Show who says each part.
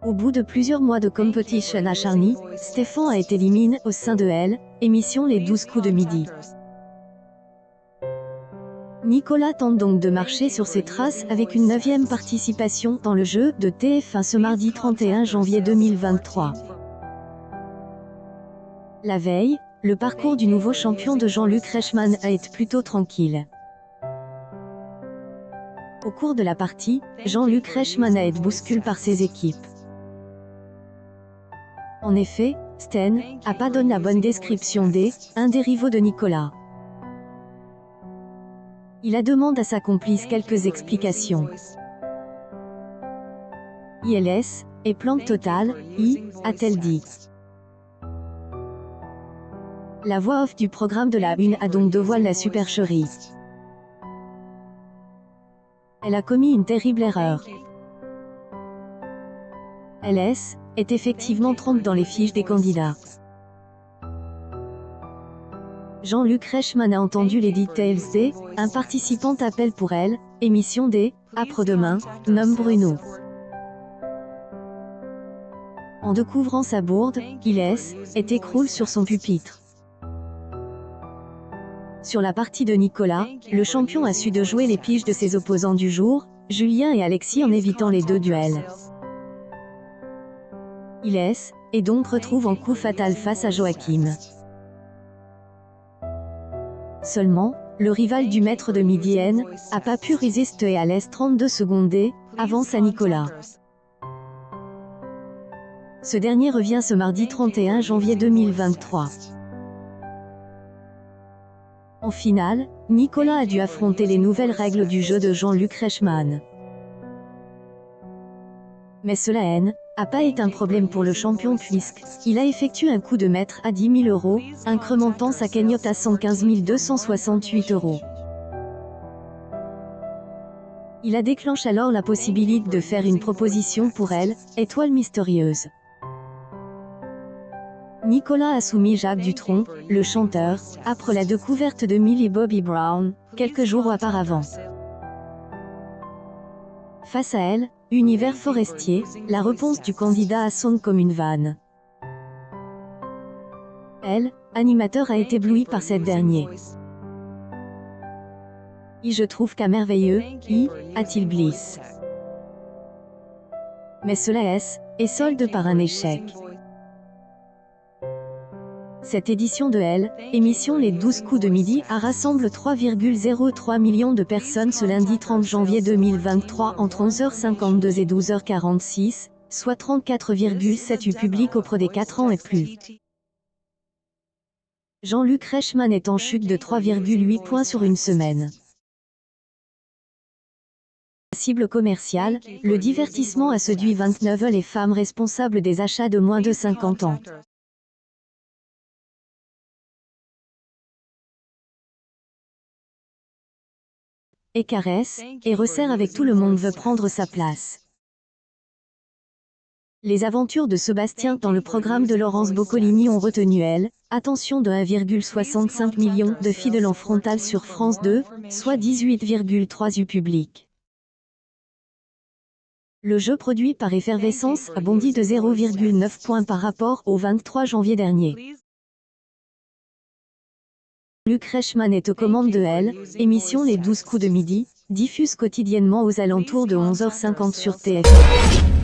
Speaker 1: Au bout de plusieurs mois de competition acharnée, Stefan a été éliminé au sein de Elle, émission Les 12 coups de midi. Nicolas tente donc de marcher sur ses traces avec une 9e participation dans le jeu de TF1 ce mardi 31 janvier 2023. La veille, le parcours du nouveau champion de Jean-Luc Reichmann a été plutôt tranquille. Au cours de la partie, Jean-Luc Reichmann a été bousculé par ses équipes. En effet, Sten a pas donné la bonne description un des rivaux de Nicolas. Il a demandé à sa complice quelques explications. ILS, et planque totale, a-t-elle dit. La voix off du programme de la Une a donc dévoilé la supercherie. Elle a commis une terrible erreur. LS est effectivement trompe dans les fiches des candidats. Jean-Luc Reichmann a entendu les details un participant appelle pour elle, émission après-demain, nomme Bruno. En découvrant sa bourde, il écroule sur son pupitre. Sur la partie de Nicolas, le champion a su de jouer les piges de ses opposants du jour, Julien et Alexis en évitant les deux duels. Il et donc retrouve en coup fatal face à Joachim. Seulement, le rival du maître de midi a pas pu résister à 32 secondes avance à Nicolas. Ce dernier revient ce mardi 31 janvier 2023. En finale, Nicolas a dû affronter les nouvelles règles du jeu de Jean-Luc Reichmann. Mais cela n'a pas été un problème pour le champion puisqu'il a effectué un coup de maître à 10 000 €, incrémentant sa cagnotte à 115 268 €. Il a déclenché alors la possibilité de faire une proposition pour elle, étoile mystérieuse. Nicolas a soumis Jacques Dutronc, le chanteur, après la découverte de Millie Bobby Brown, quelques jours auparavant. Face à elle, univers forestier, la réponse du candidat sonne comme une vanne. Elle, animateur a été ébloui par cette dernière. Je trouve qu'à merveilleux, a-t-il glisse. Mais cela est solde par un échec. Cette édition de Elle, émission Les 12 coups de midi a rassemble 3,03 millions de personnes ce lundi 30 janvier 2023 entre 11h52 et 12h46, soit 34,7 % public auprès des 4 ans et plus. Jean-Luc Reichmann est en chute de 3,8 points sur une semaine. Cible commerciale, le divertissement a séduit 29 les femmes responsables des achats de moins de 50 ans. Et caresse, et resserre avec tout le monde veut prendre sa place. Les aventures de Sébastien dans le programme de Laurence Boccolini ont retenu Elle, attention de 1,65 million de fidèles en frontal sur France 2, soit 18,3 % public. Le jeu produit par Effervescence a bondi de 0,9 points par rapport au 23 janvier dernier. Luc Reichmann est aux commandes de Elle, émission Les 12 coups de midi, diffuse quotidiennement aux alentours de 11h50 sur TF1.